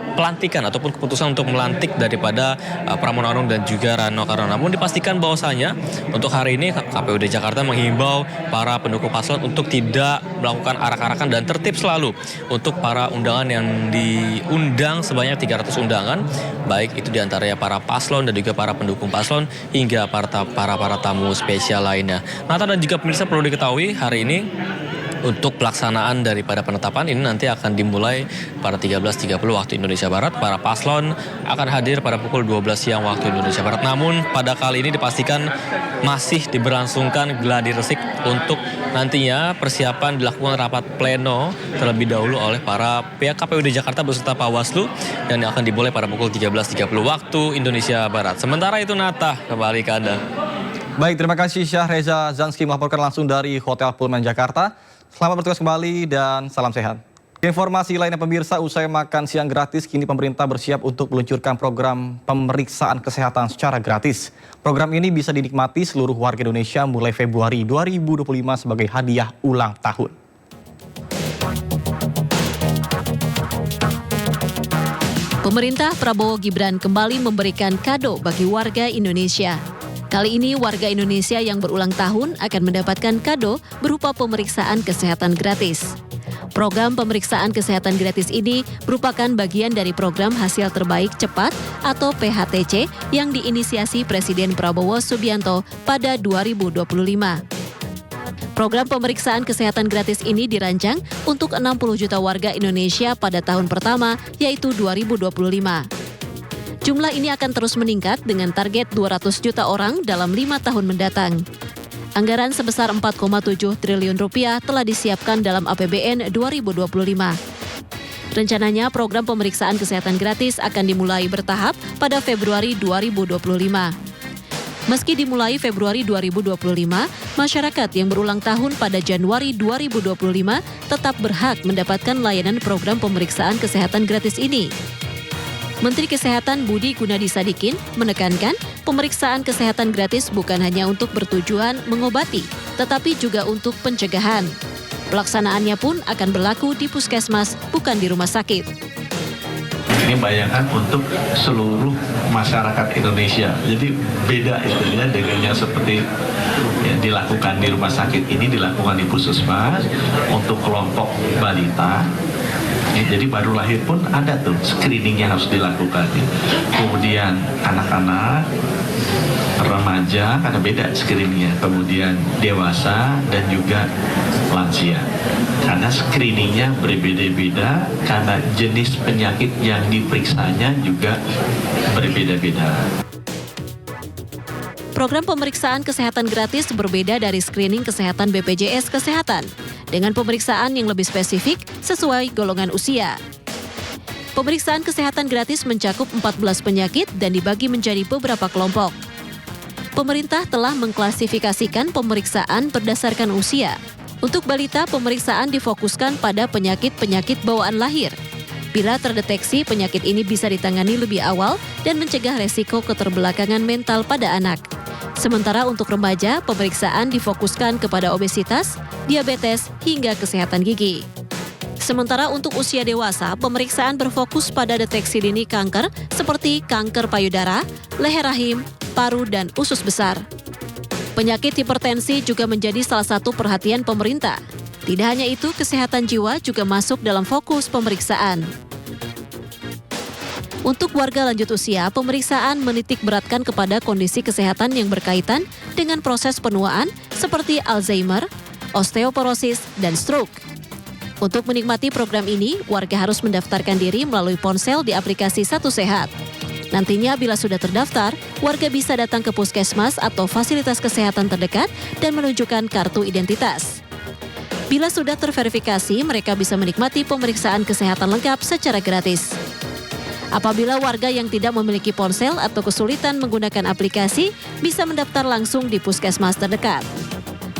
pelantikan ataupun keputusan untuk melantik daripada Pramono Anung dan juga Rano Karno. Namun dipastikan bahwasanya untuk hari ini KPUD Jakarta menghimbau para pendukung paslon untuk tidak melakukan arak-arakan dan tertib selalu untuk para undangan yang diundang sebanyak 300 undangan, baik itu diantaranya para paslon dan juga para pendukung paslon hingga para tamu spesial lainnya. Nata dan juga pemirsa perlu diketahui hari ini untuk pelaksanaan daripada penetapan ini nanti akan dimulai pada 13.30 waktu Indonesia Barat. Para paslon akan hadir pada pukul 12 siang waktu Indonesia Barat. Namun pada kali ini dipastikan masih diberlangsungkan gladi resik untuk nantinya persiapan dilakukan rapat pleno terlebih dahulu oleh para pihak KPUD Jakarta beserta Bawaslu dan akan dimulai pada pukul 13.30 waktu Indonesia Barat. Sementara itu Nata, kembali ke Anda. Baik, terima kasih Syahreza Zanski melaporkan langsung dari Hotel Pullman Jakarta. Selamat bertugas kembali dan salam sehat. Informasi lainnya pemirsa, usai makan siang gratis, kini pemerintah bersiap untuk meluncurkan program pemeriksaan kesehatan secara gratis. Program ini bisa dinikmati seluruh warga Indonesia mulai Februari 2025 sebagai hadiah ulang tahun. Pemerintah Prabowo Gibran kembali memberikan kado bagi warga Indonesia. Kali ini warga Indonesia yang berulang tahun akan mendapatkan kado berupa pemeriksaan kesehatan gratis. Program pemeriksaan kesehatan gratis ini merupakan bagian dari program hasil terbaik cepat atau PHTC yang diinisiasi Presiden Prabowo Subianto pada 2025. Program pemeriksaan kesehatan gratis ini dirancang untuk 60 juta warga Indonesia pada tahun pertama, yaitu 2025. Jumlah ini akan terus meningkat dengan target 200 juta orang dalam 5 tahun mendatang. Anggaran sebesar 4,7 triliun rupiah telah disiapkan dalam APBN 2025. Rencananya program pemeriksaan kesehatan gratis akan dimulai bertahap pada Februari 2025. Meski dimulai Februari 2025, masyarakat yang berulang tahun pada Januari 2025 tetap berhak mendapatkan layanan program pemeriksaan kesehatan gratis ini. Menteri Kesehatan Budi Gunadi Sadikin menekankan pemeriksaan kesehatan gratis bukan hanya untuk bertujuan mengobati, tetapi juga untuk pencegahan. Pelaksanaannya pun akan berlaku di puskesmas, bukan di rumah sakit. Ini bayangkan untuk seluruh masyarakat Indonesia. Jadi beda itu ya dengan yang seperti yang dilakukan di rumah sakit, ini dilakukan di puskesmas untuk kelompok balita. Jadi baru lahir pun ada tuh screening yang harus dilakukan. Kemudian anak-anak, remaja, karena beda screeningnya. Kemudian dewasa dan juga lansia. Karena screeningnya berbeda-beda, karena jenis penyakit yang diperiksanya juga berbeda-beda. Program pemeriksaan kesehatan gratis berbeda dari screening kesehatan BPJS Kesehatan, dengan pemeriksaan yang lebih spesifik sesuai golongan usia. Pemeriksaan kesehatan gratis mencakup 14 penyakit dan dibagi menjadi beberapa kelompok. Pemerintah telah mengklasifikasikan pemeriksaan berdasarkan usia. Untuk balita, pemeriksaan difokuskan pada penyakit-penyakit bawaan lahir. Bila terdeteksi, penyakit ini bisa ditangani lebih awal dan mencegah resiko keterbelakangan mental pada anak. Sementara untuk remaja, pemeriksaan difokuskan kepada obesitas, diabetes, hingga kesehatan gigi. Sementara untuk usia dewasa, pemeriksaan berfokus pada deteksi dini kanker seperti kanker payudara, leher rahim, paru, dan usus besar. Penyakit hipertensi juga menjadi salah satu perhatian pemerintah. Tidak hanya itu, kesehatan jiwa juga masuk dalam fokus pemeriksaan. Untuk warga lanjut usia, pemeriksaan menitik beratkan kepada kondisi kesehatan yang berkaitan dengan proses penuaan seperti Alzheimer, osteoporosis, dan stroke. Untuk menikmati program ini, warga harus mendaftarkan diri melalui ponsel di aplikasi Satu Sehat. Nantinya bila sudah terdaftar, warga bisa datang ke puskesmas atau fasilitas kesehatan terdekat dan menunjukkan kartu identitas. Bila sudah terverifikasi, mereka bisa menikmati pemeriksaan kesehatan lengkap secara gratis. Apabila warga yang tidak memiliki ponsel atau kesulitan menggunakan aplikasi, bisa mendaftar langsung di puskesmas terdekat.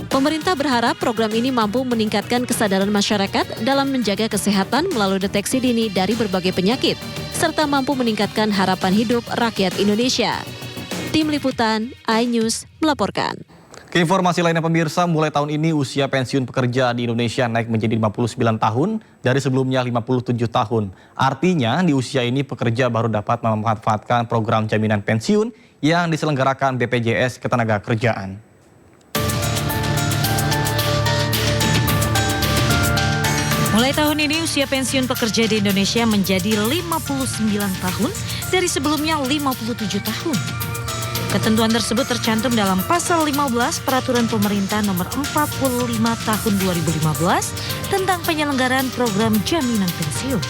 Pemerintah berharap program ini mampu meningkatkan kesadaran masyarakat dalam menjaga kesehatan melalui deteksi dini dari berbagai penyakit, serta mampu meningkatkan harapan hidup rakyat Indonesia. Tim Liputan, iNews melaporkan. Keinformasi lainnya pemirsa, mulai tahun ini usia pensiun pekerja di Indonesia naik menjadi 59 tahun dari sebelumnya 57 tahun. Artinya di usia ini pekerja baru dapat memanfaatkan program jaminan pensiun yang diselenggarakan BPJS Ketenagakerjaan. Mulai tahun ini usia pensiun pekerja di Indonesia menjadi 59 tahun dari sebelumnya 57 tahun. Ketentuan tersebut tercantum dalam Pasal 15 Peraturan Pemerintah Nomor 45 Tahun 2015 tentang penyelenggaraan program jaminan pensiun.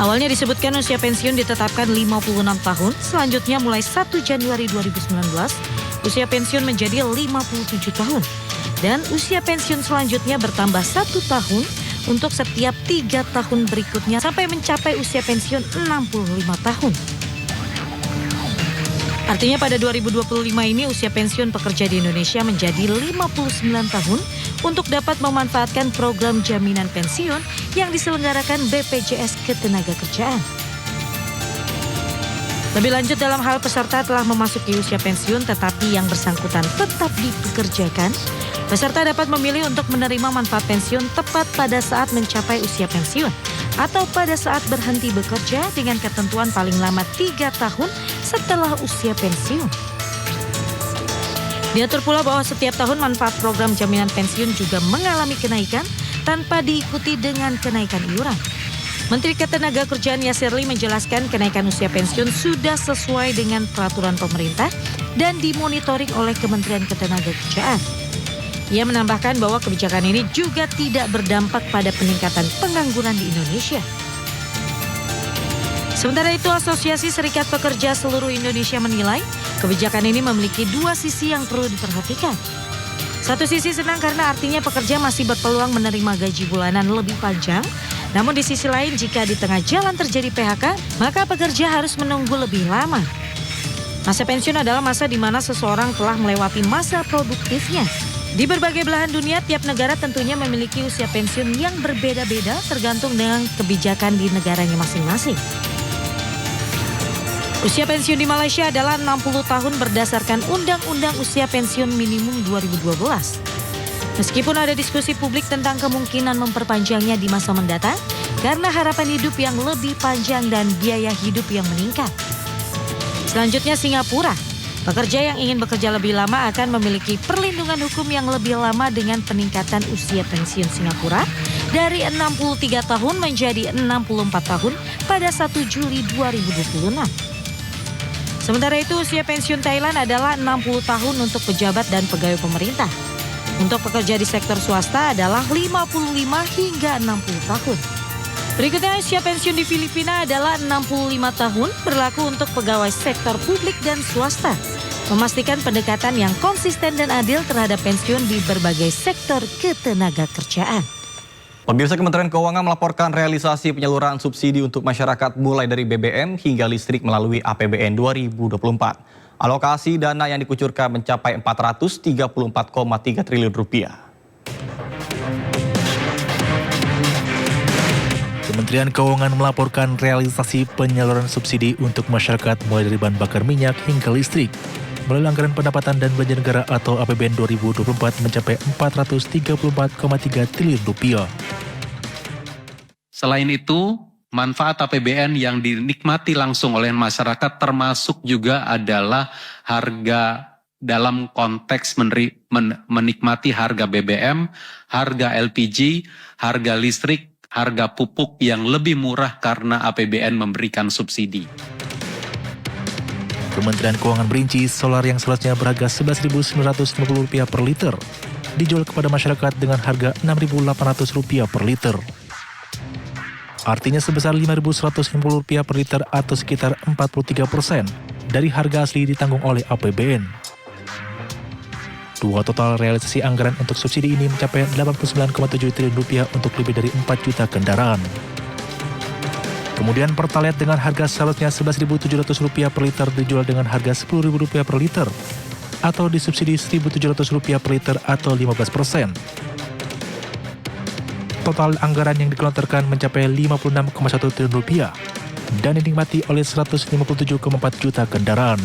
Awalnya disebutkan usia pensiun ditetapkan 56 tahun, selanjutnya mulai 1 Januari 2019, usia pensiun menjadi 57 tahun. Dan usia pensiun selanjutnya bertambah 1 tahun untuk setiap 3 tahun berikutnya sampai mencapai usia pensiun 65 tahun. Artinya pada 2025 ini usia pensiun pekerja di Indonesia menjadi 59 tahun untuk dapat memanfaatkan program jaminan pensiun yang diselenggarakan BPJS Ketenagakerjaan. Lebih lanjut dalam hal peserta telah memasuki usia pensiun tetapi yang bersangkutan tetap dipekerjakan, peserta dapat memilih untuk menerima manfaat pensiun tepat pada saat mencapai usia pensiun atau pada saat berhenti bekerja dengan ketentuan paling lama 3 tahun setelah usia pensiun. Diatur pula bahwa setiap tahun manfaat program jaminan pensiun juga mengalami kenaikan tanpa diikuti dengan kenaikan iuran. Menteri Ketenagakerjaan Yasirli menjelaskan kenaikan usia pensiun sudah sesuai dengan peraturan pemerintah dan dimonitoring oleh Kementerian Ketenagakerjaan. Ia menambahkan bahwa kebijakan ini juga tidak berdampak pada peningkatan pengangguran di Indonesia. Sementara itu, Asosiasi Serikat Pekerja Seluruh Indonesia menilai kebijakan ini memiliki 2 sisi yang perlu diperhatikan. Satu sisi senang karena artinya pekerja masih berpeluang menerima gaji bulanan lebih panjang. Namun di sisi lain, jika di tengah jalan terjadi PHK, maka pekerja harus menunggu lebih lama. Masa pensiun adalah masa di mana seseorang telah melewati masa produktifnya. Di berbagai belahan dunia, tiap negara tentunya memiliki usia pensiun yang berbeda-beda tergantung dengan kebijakan di negaranya masing-masing. Usia pensiun di Malaysia adalah 60 tahun berdasarkan Undang-Undang Usia Pensiun Minimum 2012. Meskipun ada diskusi publik tentang kemungkinan memperpanjangnya di masa mendatang karena harapan hidup yang lebih panjang dan biaya hidup yang meningkat. Selanjutnya Singapura. Pekerja yang ingin bekerja lebih lama akan memiliki perlindungan hukum yang lebih lama dengan peningkatan usia pensiun Singapura dari 63 tahun menjadi 64 tahun pada 1 Juli 2026. Sementara itu usia pensiun Thailand adalah 60 tahun untuk pejabat dan pegawai pemerintah. Untuk pekerja di sektor swasta adalah 55 hingga 60 tahun. Berikutnya usia pensiun di Filipina adalah 65 tahun berlaku untuk pegawai sektor publik dan swasta. Memastikan pendekatan yang konsisten dan adil terhadap pensiun di berbagai sektor ketenagakerjaan. Pemirsa, Kementerian Keuangan melaporkan realisasi penyaluran subsidi untuk masyarakat mulai dari BBM hingga listrik melalui APBN 2024. Alokasi dana yang dikucurkan mencapai 434,3 triliun rupiah. Kementerian Keuangan melaporkan realisasi penyaluran subsidi untuk masyarakat mulai dari bahan bakar minyak hingga listrik melalui anggaran pendapatan dan belanja negara atau APBN 2024 mencapai 434,3 triliun rupiah. Selain itu, manfaat APBN yang dinikmati langsung oleh masyarakat termasuk juga adalah harga dalam konteks menikmati harga BBM, harga LPG, harga listrik, harga pupuk yang lebih murah karena APBN memberikan subsidi. Kementerian Keuangan merinci solar yang seharusnya berharga Rp11.950 per liter dijual kepada masyarakat dengan harga Rp6.800 per liter. Artinya sebesar Rp5.150 per liter atau sekitar 43% dari harga asli ditanggung oleh APBN. Total realisasi anggaran untuk subsidi ini mencapai Rp89,7 triliun untuk lebih dari 4 juta kendaraan. Kemudian Pertalite dengan harga seharusnya Rp11.700 per liter dijual dengan harga Rp10.000 per liter atau disubsidi Rp1.700 per liter atau 15%. Total anggaran yang digelontorkan mencapai Rp56,1 triliun dan dinikmati oleh 157,4 juta kendaraan.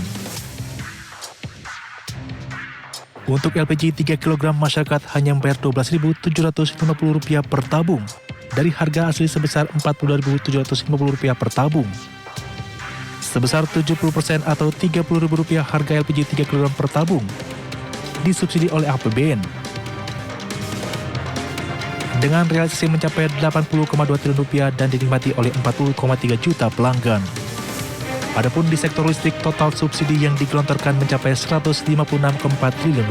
Untuk LPG 3 kg masyarakat hanya membayar Rp12.750 per tabung dari harga asli sebesar Rp42.750 per tabung. Sebesar 70% atau Rp30.000 harga LPG 3 kg per tabung disubsidi oleh APBN. Dengan realisasi mencapai Rp80,2 triliun dan dinikmati oleh 40,3 juta pelanggan. Adapun di sektor listrik, total subsidi yang digelontorkan mencapai Rp156,4 triliun.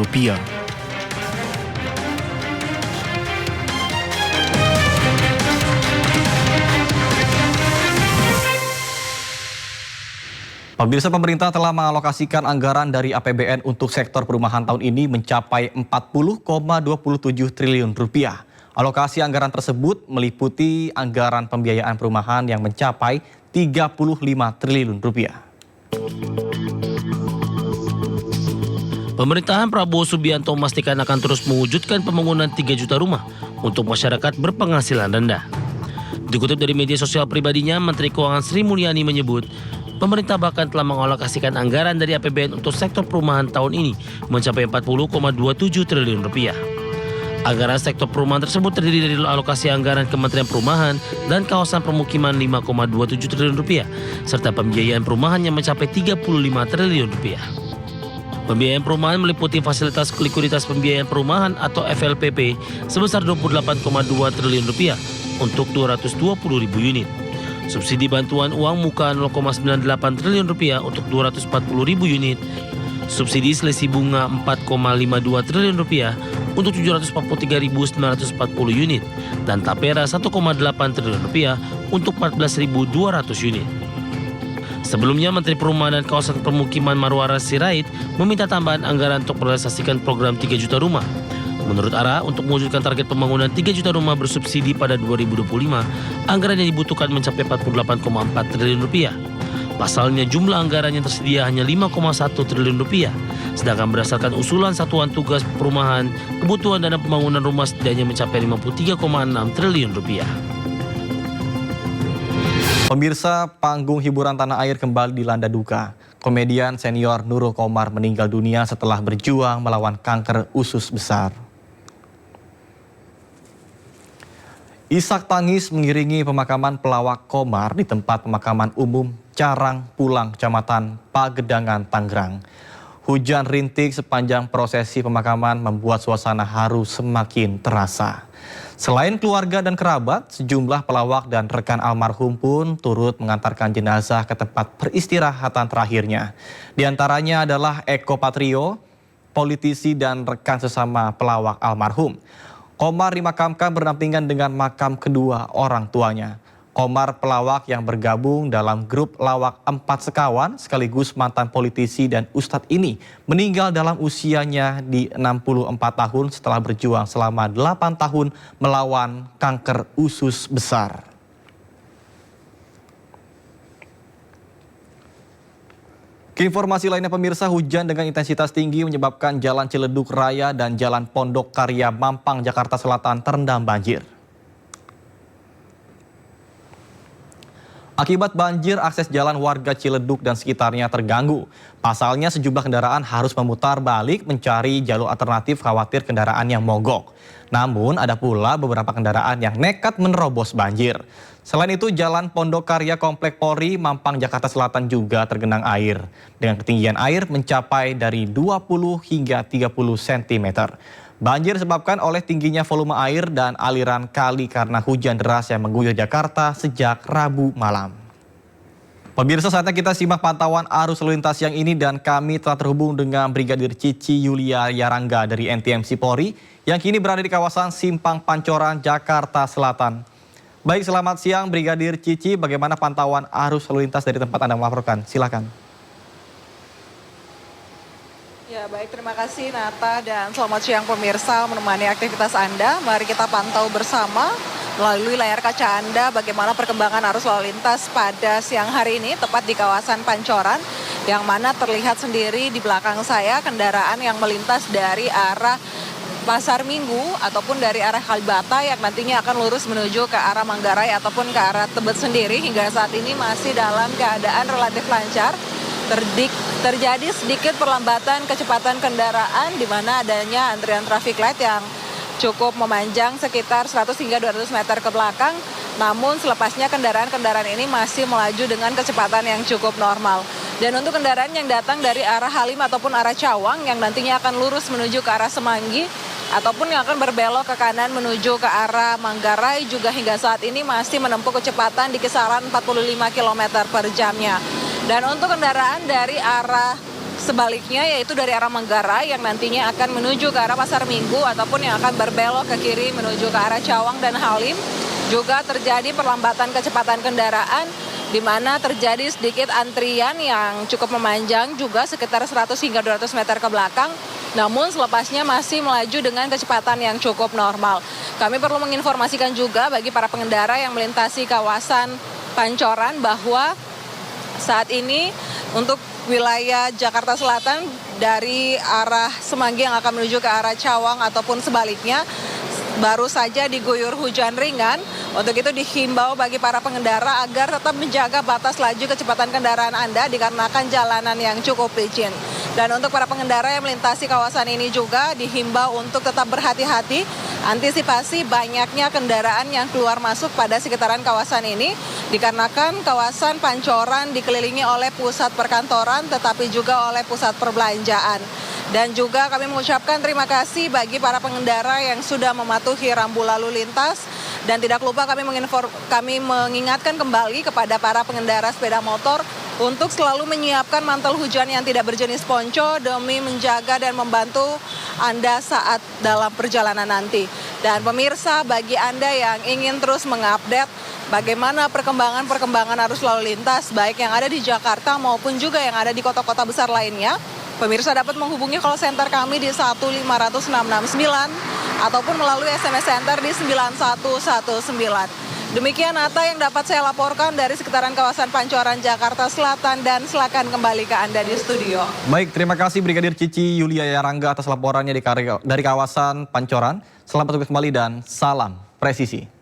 Pemirsa, pemerintah telah mengalokasikan anggaran dari APBN untuk sektor perumahan tahun ini mencapai Rp40,27 triliun. Alokasi anggaran tersebut meliputi anggaran pembiayaan perumahan yang mencapai Rp35 triliun. Pemerintahan Prabowo Subianto memastikan akan terus mewujudkan pembangunan 3 juta rumah untuk masyarakat berpenghasilan rendah. Dikutip dari media sosial pribadinya, Menteri Keuangan Sri Mulyani menyebut, pemerintah bahkan telah mengalokasikan anggaran dari APBN untuk sektor perumahan tahun ini mencapai Rp40,27 triliun. Anggaran sektor perumahan tersebut terdiri dari alokasi anggaran Kementerian Perumahan dan kawasan permukiman Rp5,27 triliun, serta pembiayaan perumahan yang mencapai Rp35 triliun. Pembiayaan perumahan meliputi fasilitas likuiditas pembiayaan perumahan atau FLPP sebesar Rp28,2 triliun untuk 220.000 unit. Subsidi bantuan uang muka Rp0,98 triliun untuk 240.000 unit. Subsidi selisih bunga Rp4,52 triliun untuk 743.940 unit dan tapera Rp1,8 triliun untuk 14.200 unit. Sebelumnya, Menteri Perumahan dan Kawasan Permukiman Marwara Sirait meminta tambahan anggaran untuk merealisasikan program 3 juta rumah. Menurut Ara, untuk mewujudkan target pembangunan 3 juta rumah bersubsidi pada 2025, anggaran yang dibutuhkan mencapai Rp48,4 triliun. Pasalnya jumlah anggaran yang tersedia hanya Rp5,1 triliun, sedangkan berdasarkan usulan Satuan Tugas Perumahan, kebutuhan dana pembangunan rumah setidaknya mencapai Rp53,6 triliun. Pemirsa, panggung hiburan tanah air kembali dilanda duka. Komedian senior Nurul Qomar meninggal dunia setelah berjuang melawan kanker usus besar. Isak tangis mengiringi pemakaman pelawak Qomar di tempat pemakaman umum Carang Pulang, Kecamatan Pagedangan, Tangerang. Hujan rintik sepanjang prosesi pemakaman membuat suasana haru semakin terasa. Selain keluarga dan kerabat, sejumlah pelawak dan rekan almarhum pun turut mengantarkan jenazah ke tempat peristirahatan terakhirnya. Di antaranya adalah Eko Patrio, politisi dan rekan sesama pelawak almarhum. Qomar dimakamkan berdampingan dengan makam kedua orang tuanya. Komar pelawak yang bergabung dalam grup lawak 4 sekawan sekaligus mantan politisi dan ustadz ini meninggal dalam usianya di 64 tahun setelah berjuang selama 8 tahun melawan kanker usus besar. Informasi lainnya pemirsa, hujan dengan intensitas tinggi menyebabkan Jalan Ciledug Raya dan Jalan Pondok Karya Mampang, Jakarta Selatan terendam banjir. Akibat banjir, akses jalan warga Ciledug dan sekitarnya terganggu. Pasalnya sejumlah kendaraan harus memutar balik mencari jalur alternatif khawatir kendaraan yang mogok. Namun ada pula beberapa kendaraan yang nekat menerobos banjir. Selain itu, Jalan Pondok Karya Komplek Polri Mampang, Jakarta Selatan juga tergenang air. Dengan ketinggian air mencapai dari 20 hingga 30 cm. Banjir disebabkan oleh tingginya volume air dan aliran kali karena hujan deras yang mengguyur Jakarta sejak Rabu malam. Pemirsa, saatnya kita simak pantauan arus lalu lintas yang ini dan kami telah terhubung dengan Brigadir Cici Yulia Yarangga dari NTMC Polri yang kini berada di kawasan Simpang Pancoran, Jakarta Selatan. Baik, selamat siang Brigadir Cici, bagaimana pantauan arus lalu lintas dari tempat Anda melaporkan? Silakan. Ya, baik, terima kasih Nata dan selamat siang pemirsa menemani aktivitas Anda. Mari kita pantau bersama melalui layar kaca Anda bagaimana perkembangan arus lalu lintas pada siang hari ini tepat di kawasan Pancoran yang mana terlihat sendiri di belakang saya kendaraan yang melintas dari arah Pasar Minggu ataupun dari arah Kalibata yang nantinya akan lurus menuju ke arah Manggarai ataupun ke arah Tebet sendiri hingga saat ini masih dalam keadaan relatif lancar. Terjadi sedikit perlambatan kecepatan kendaraan di mana adanya antrian traffic light yang cukup memanjang sekitar 100 hingga 200 meter ke belakang. Namun selepasnya kendaraan-kendaraan ini masih melaju dengan kecepatan yang cukup normal. Dan untuk kendaraan yang datang dari arah Halim ataupun arah Cawang yang nantinya akan lurus menuju ke arah Semanggi ataupun yang akan berbelok ke kanan menuju ke arah Manggarai juga hingga saat ini masih menempuh kecepatan di kisaran 45 km per jamnya. Dan untuk kendaraan dari arah sebaliknya yaitu dari arah Manggarai yang nantinya akan menuju ke arah Pasar Minggu ataupun yang akan berbelok ke kiri menuju ke arah Cawang dan Halim juga terjadi perlambatan kecepatan kendaraan di mana terjadi sedikit antrian yang cukup memanjang juga sekitar 100 hingga 200 meter ke belakang. Namun selepasnya masih melaju dengan kecepatan yang cukup normal. Kami perlu menginformasikan juga bagi para pengendara yang melintasi kawasan Pancoran bahwa saat ini untuk wilayah Jakarta Selatan dari arah Semanggi yang akan menuju ke arah Cawang ataupun sebaliknya baru saja diguyur hujan ringan. Untuk itu dihimbau bagi para pengendara agar tetap menjaga batas laju kecepatan kendaraan Anda dikarenakan jalanan yang cukup licin. Dan untuk para pengendara yang melintasi kawasan ini juga dihimbau untuk tetap berhati-hati, antisipasi banyaknya kendaraan yang keluar masuk pada sekitaran kawasan ini dikarenakan kawasan Pancoran dikelilingi oleh pusat perkantoran tetapi juga oleh pusat perbelanjaan. Dan juga kami mengucapkan terima kasih bagi para pengendara yang sudah mematuhi rambu lalu lintas. Dan tidak lupa kami mengingatkan kembali kepada para pengendara sepeda motor untuk selalu menyiapkan mantel hujan yang tidak berjenis ponco demi menjaga dan membantu Anda saat dalam perjalanan nanti. Dan pemirsa, bagi Anda yang ingin terus mengupdate bagaimana perkembangan arus lalu lintas baik yang ada di Jakarta maupun juga yang ada di kota-kota besar lainnya, pemirsa dapat menghubungi call center kami di 15669 ataupun melalui SMS Center di 9119. Demikian Nata yang dapat saya laporkan dari sekitaran kawasan Pancoran, Jakarta Selatan dan silakan kembali ke Anda di studio. Baik, terima kasih Brigadir Cici Yulia Yarangga atas laporannya dari kawasan Pancoran. Selamat bertugas kembali dan salam presisi.